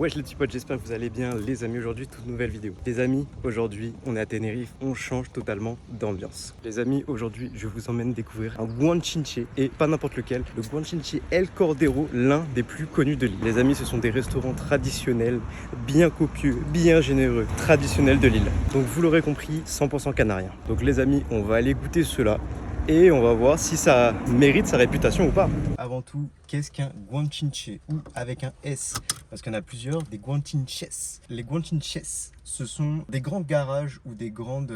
Wesh les petits potes, j'espère que vous allez bien les amis. Aujourd'hui, toute nouvelle vidéo. Les amis, aujourd'hui, on est à Tenerife, on change totalement d'ambiance. Les amis, aujourd'hui, je vous emmène découvrir un guanchinche, et pas n'importe lequel, le guanchinche El Cordero, l'un des plus connus de l'île. Les amis, ce sont des restaurants traditionnels, bien copieux, bien généreux, traditionnels de l'île. Donc vous l'aurez compris, 100% canarien. Donc les amis, on va aller goûter cela. Et on va voir si ça mérite sa réputation ou pas. Avant tout, qu'est-ce qu'un guanchinche ou avec un S? Parce qu'il y en a plusieurs, des guanchinches. Les guanchinches, ce sont des grands garages ou des grandes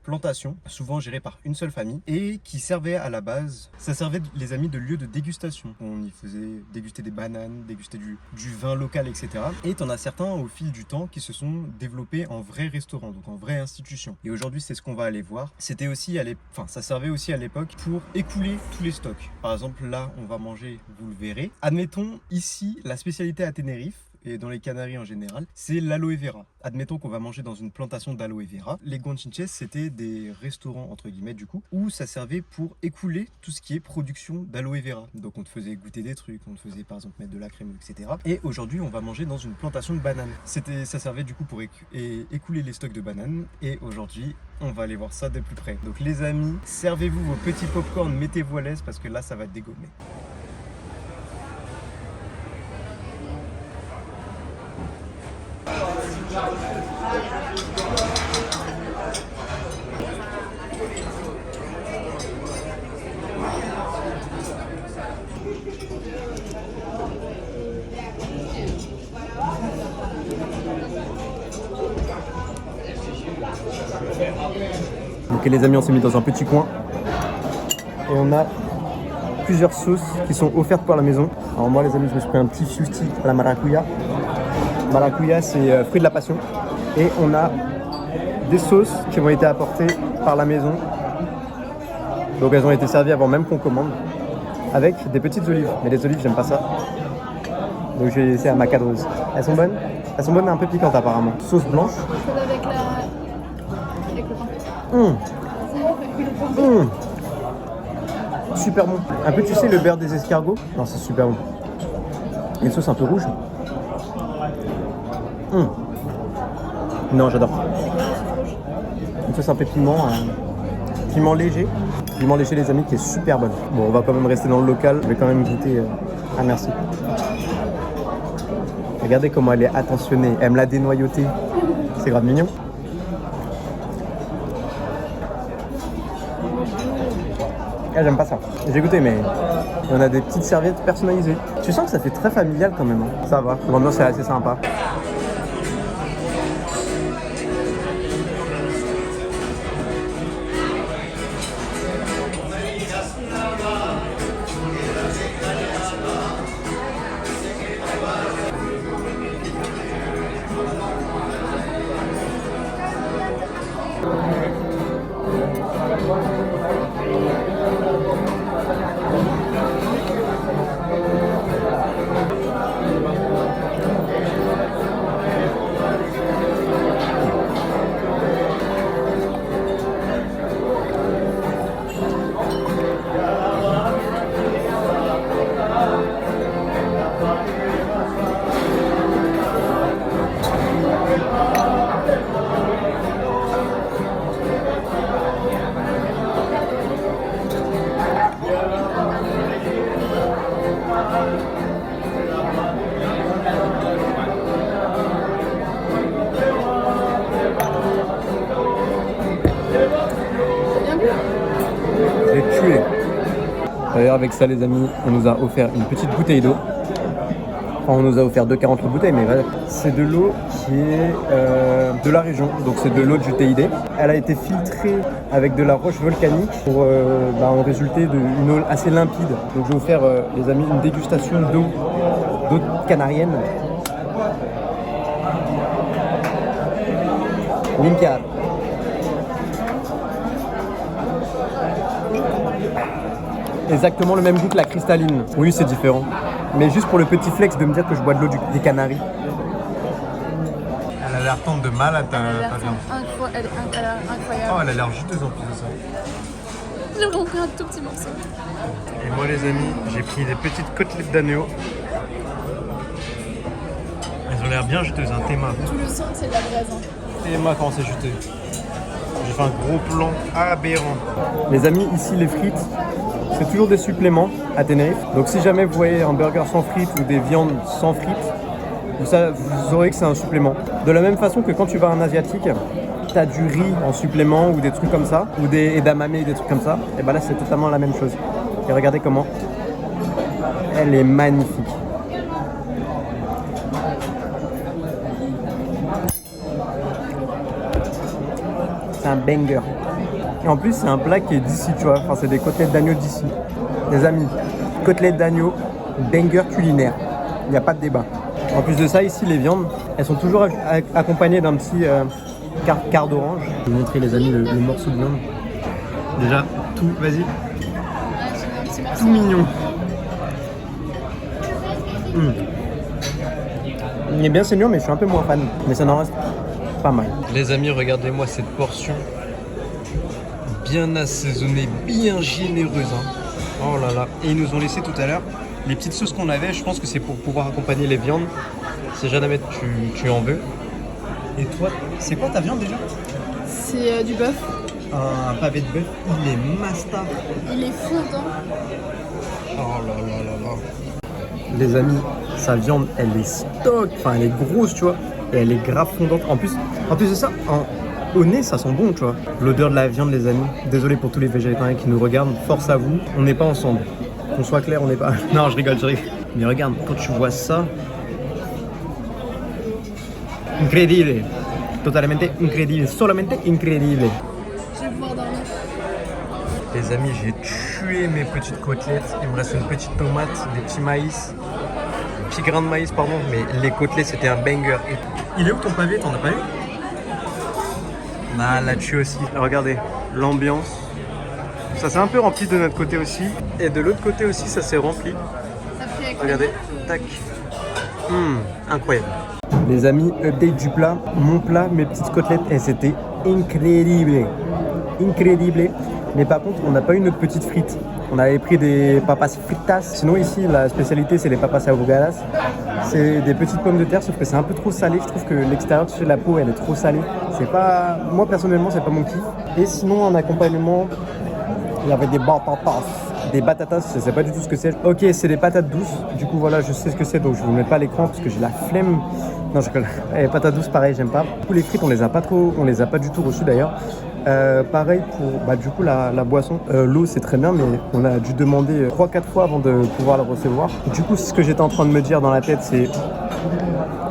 plantations, souvent gérées par une seule famille et qui servaient à la base, ça servait les amis de lieu de dégustation. On y faisait déguster des bananes, déguster du vin local, etc. Et t'en as certains au fil du temps qui se sont développés en vrais restaurants, donc en vraie institution. Et aujourd'hui, c'est ce qu'on va aller voir. C'était aussi ça servait aussi à l'époque pour écouler tous les stocks. Par exemple, là, on va manger, vous le verrez. Admettons, ici, la spécialité à Tenerife, et dans les Canaries en général, c'est l'aloe vera. Admettons qu'on va manger dans une plantation d'aloe vera. Les guanchinches, c'était des restaurants, entre guillemets, du coup, où ça servait pour écouler tout ce qui est production d'aloe vera. Donc on te faisait goûter des trucs, on te faisait par exemple mettre de la crème, etc. Et aujourd'hui, on va manger dans une plantation de bananes. Ça servait du coup pour écouler les stocks de bananes. Et aujourd'hui, on va aller voir ça de plus près. Donc les amis, servez-vous vos petits popcorn, mettez-vous à l'aise parce que là, ça va dégommer. Ok les amis, on s'est mis dans un petit coin et on a plusieurs sauces qui sont offertes par la maison. Alors moi les amis, je me suis pris un petit fusti à la maracuya. Maracuya, c'est fruit de la passion. Et on a des sauces qui ont été apportées par la maison. Donc elles ont été servies avant même qu'on commande. Avec des petites olives. Mais les olives, j'aime pas ça. Donc je vais laisser à ma cadreuse. Elles sont bonnes? Elles sont bonnes mais un peu piquantes apparemment. Sauce blanche. Avec le pain. Super bon. Un peu, tu sais, le beurre des escargots? Non, c'est super bon. Et une sauce un peu rouge. Non, j'adore. Une sauce un peu piment. Piment léger. Piment léger, les amis, qui est super bonne. Bon, on va quand même rester dans le local. Je vais quand même goûter. Ah, merci. Regardez comment elle est attentionnée. Elle me l'a dénoyautée. C'est grave mignon. Ah, j'aime pas ça. J'ai goûté, mais on a des petites serviettes personnalisées. Tu sens que ça fait très familial quand même. Hein. Ça va. L'ambiance est assez sympa. J'ai tué. D'ailleurs avec ça les amis, on nous a offert une petite bouteille d'eau. Enfin on nous a offert 2,40 bouteilles, mais voilà. C'est de l'eau qui est de la région, donc c'est de l'eau du TID. Elle a été filtrée avec de la roche volcanique pour en résulter d'une eau assez limpide. Donc je vais vous faire les amis une dégustation d'eau canarienne. Limpiar. Exactement le même goût que la cristalline. Oui, c'est différent. Mais juste pour le petit flex de me dire que je bois de l'eau des Canaries. Elle a l'air tendre de malade ta viande. Elle est incroyable. Oh, elle a l'air juteuse en plus de ça. J'ai vraiment pris un tout petit morceau. Et moi les amis, j'ai pris des petites côtelettes d'agneau. Elles ont l'air bien juteuse, hein, Théma. Tout le sang, c'est de la braise. Hein. Théma quand c'est juteux. J'ai fait un gros plan aberrant. Les amis, ici les frites, c'est toujours des suppléments à Tenerife. Donc si jamais vous voyez un burger sans frites ou des viandes sans frites, vous saurez que c'est un supplément. De la même façon que quand tu vas à un asiatique, tu as du riz en supplément ou des trucs comme ça, ou des edamame, des trucs comme ça, et ben là c'est totalement la même chose. Et regardez comment elle est magnifique. C'est un banger. Et en plus, c'est un plat qui est d'ici, tu vois. Enfin, c'est des côtelettes d'agneau d'ici. Les amis, côtelettes d'agneau, banger culinaire. Il n'y a pas de débat. En plus de ça, ici, les viandes, elles sont toujours accompagnées d'un petit quart d'orange. Je vais vous montrer, les amis, le morceau de viande. Déjà, tout, vas-y. Tout mignon. Il est bien saignant, mais je suis un peu moins fan. Mais ça n'en reste pas mal. Les amis, regardez-moi cette portion bien assaisonnée, bien généreuse. Hein. Oh là là. Et ils nous ont laissé tout à l'heure les petites sauces qu'on avait. Je pense que c'est pour pouvoir accompagner les viandes. Si jamais tu en veux. Et toi, c'est quoi ta viande déjà? C'est du bœuf. Un pavé de bœuf. Il est masta. Il est fondant. Oh là là là là. Les amis, sa viande, elle est stock. Enfin, elle est grosse, tu vois. Et elle est grave fondante. En plus de ça, au nez, ça sent bon, tu vois. L'odeur de la viande, les amis. Désolé pour tous les végétariens qui nous regardent. Force à vous. On n'est pas ensemble. Qu'on soit clair, on n'est pas... Non, je rigole. Mais regarde, quand tu vois ça... Incredibile. Totalmente incredibile. Solamente incredibile. Je vais pouvoir dormir. Les amis, j'ai tué mes petites côtelettes. Il me reste une petite tomate, des petits maïs. Petit grain de maïs, pardon. Mais les côtelettes, c'était un banger. Il est où ton pavé? T'en as pas eu? Ah, là-dessus aussi. Regardez, l'ambiance. Ça s'est un peu rempli de notre côté aussi. Et de l'autre côté aussi, ça s'est rempli. Ça fait avec Regardez, tac. Incroyable. Les amis, update du plat. Mon plat, mes petites côtelettes, elles étaient incroyables. Incroyables. Mais par contre, on n'a pas eu notre petite frite. On avait pris des papas fritas. Sinon ici, la spécialité, c'est les papas ahogadas. C'est des petites pommes de terre, sauf que c'est un peu trop salé. Je trouve que l'extérieur de la peau, elle est trop salée. C'est pas... Moi, personnellement, c'est pas mon kiff. Et sinon, en accompagnement, il y avait des batatas. Des batatas, je sais pas du tout ce que c'est. Ok, c'est des patates douces. Du coup, voilà, je sais ce que c'est, donc je vous mets pas à l'écran parce que j'ai la flemme. Non, je rigole. Les patates douces, pareil, j'aime pas. Du coup, les frites, on les a pas du tout reçues d'ailleurs. Pareil pour du coup la boisson. L'eau, c'est très bien, mais on a dû demander 3-4 fois avant de pouvoir la recevoir. Du coup, ce que j'étais en train de me dire dans la tête, c'est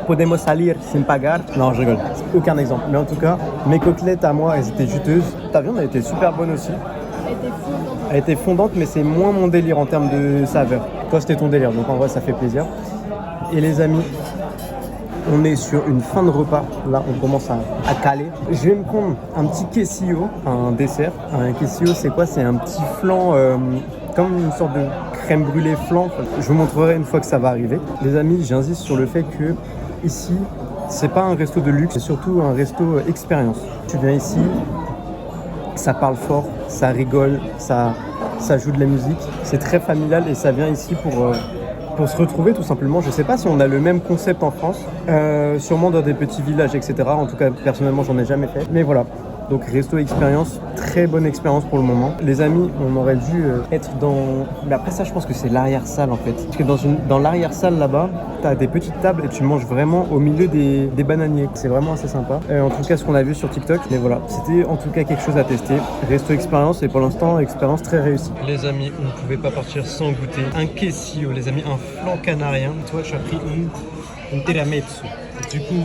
podemos salir sin pagar. Non, je rigole. C'est aucun exemple. Mais en tout cas, mes côtelettes à moi, elles étaient juteuses. Ta viande, elle était super bonne aussi. Elle était fondante, mais c'est moins mon délire en termes de saveur. Toi, c'était ton délire, donc en vrai, ça fait plaisir. Et les amis, on est sur une fin de repas. Là, on commence à caler. Je vais me prendre un petit quesillo, un dessert. Un quesillo, c'est quoi? C'est un petit flan, comme une sorte de crème brûlée flan. Je vous montrerai une fois que ça va arriver. Les amis, j'insiste sur le fait que ici, c'est pas un resto de luxe, c'est surtout un resto expérience. Tu viens ici, ça parle fort, ça rigole, ça joue de la musique. C'est très familial et ça vient ici pour se retrouver tout simplement. Je ne sais pas si on a le même concept en France, sûrement dans des petits villages, etc. En tout cas, personnellement, j'en ai jamais fait. Mais voilà, donc resto expérience, très bonne expérience pour le moment. Les amis, on aurait dû être dans... Mais après ça, je pense que c'est l'arrière-salle en fait. Parce que dans l'arrière-salle là-bas, tu as des petites tables et tu manges vraiment au milieu des bananiers. C'est vraiment assez sympa. En tout cas, ce qu'on a vu sur TikTok. Mais voilà, c'était en tout cas quelque chose à tester. Resto expérience et pour l'instant, expérience très réussie. Les amis, on ne pouvait pas partir sans goûter un quesillo, les amis, un flan canarien. Toi, tu as pris une tiramisu. Du coup,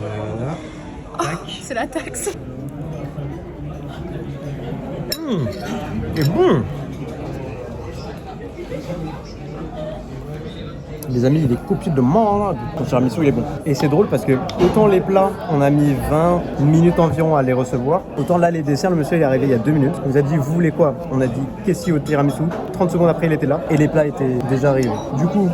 voilà. C'est la taxe. C'est bon. Les amis, il est copieux de malade. Le tiramisu, il est bon. Et c'est drôle parce que autant les plats, on a mis 20 minutes environ à les recevoir, autant là, les desserts, le monsieur il est arrivé il y a 2 minutes. Il nous a dit, vous voulez quoi? On a dit, quesillo tiramisu. 30 secondes après, il était là. Et les plats étaient déjà arrivés. Du coup,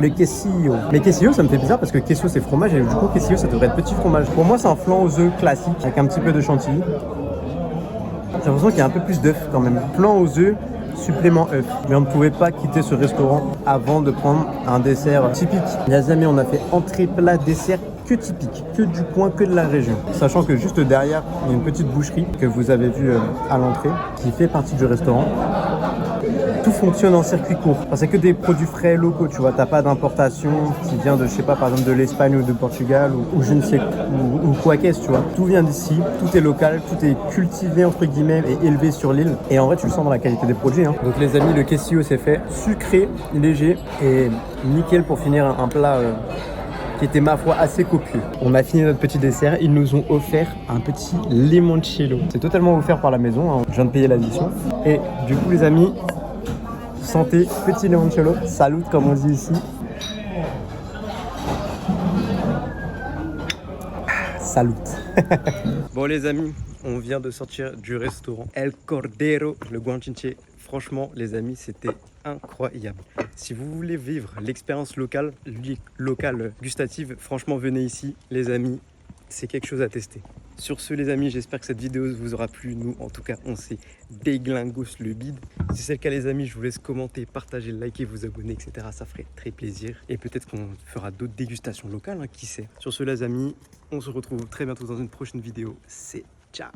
les quesillo. Les quesillo, ça me fait bizarre parce que quesillo, c'est fromage. Et du coup, quesillo, ça devrait être petit fromage. Pour moi, c'est un flan aux œufs classique avec un petit peu de chantilly. J'ai l'impression qu'il y a un peu plus d'œufs quand même. Flan aux œufs supplément œuf. Mais on ne pouvait pas quitter ce restaurant avant de prendre un dessert typique. Les amis, on a fait entrée, plat, dessert que typique, que du coin, que de la région. Sachant que juste derrière, il y a une petite boucherie que vous avez vue à l'entrée qui fait partie du restaurant. Tout fonctionne en circuit court. Enfin, c'est que des produits frais locaux, tu vois. T'as pas d'importation qui vient de, je sais pas, par exemple de l'Espagne ou de Portugal ou je ne sais ou quoi qu'est-ce, tu vois. Tout vient d'ici, tout est local, tout est cultivé entre guillemets et élevé sur l'île. Et en vrai, tu le sens dans la qualité des produits. Hein. Donc les amis, le quesillo c'est fait, sucré, léger et nickel pour finir un plat. Qui était ma foi assez copieux. On a fini notre petit dessert, ils nous ont offert un petit limoncello. C'est totalement offert par la maison, hein. Je viens de payer l'addition. Et du coup les amis, santé, petit limoncello, salut comme on dit ici. Salut. Bon les amis, on vient de sortir du restaurant El Cordero, le guanchinche. Franchement les amis, c'était incroyable. Si vous voulez vivre l'expérience locale gustative, franchement venez ici les amis, c'est quelque chose à tester. Sur ce les amis, j'espère que cette vidéo vous aura plu. Nous en tout cas on s'est déglingos le bide. Si c'est le cas les amis, je vous laisse commenter, partager, liker, vous abonner, etc. Ça ferait très plaisir. Et peut-être qu'on fera d'autres dégustations locales, hein, qui sait. Sur ce les amis, on se retrouve très bientôt dans une prochaine vidéo. C'est ciao.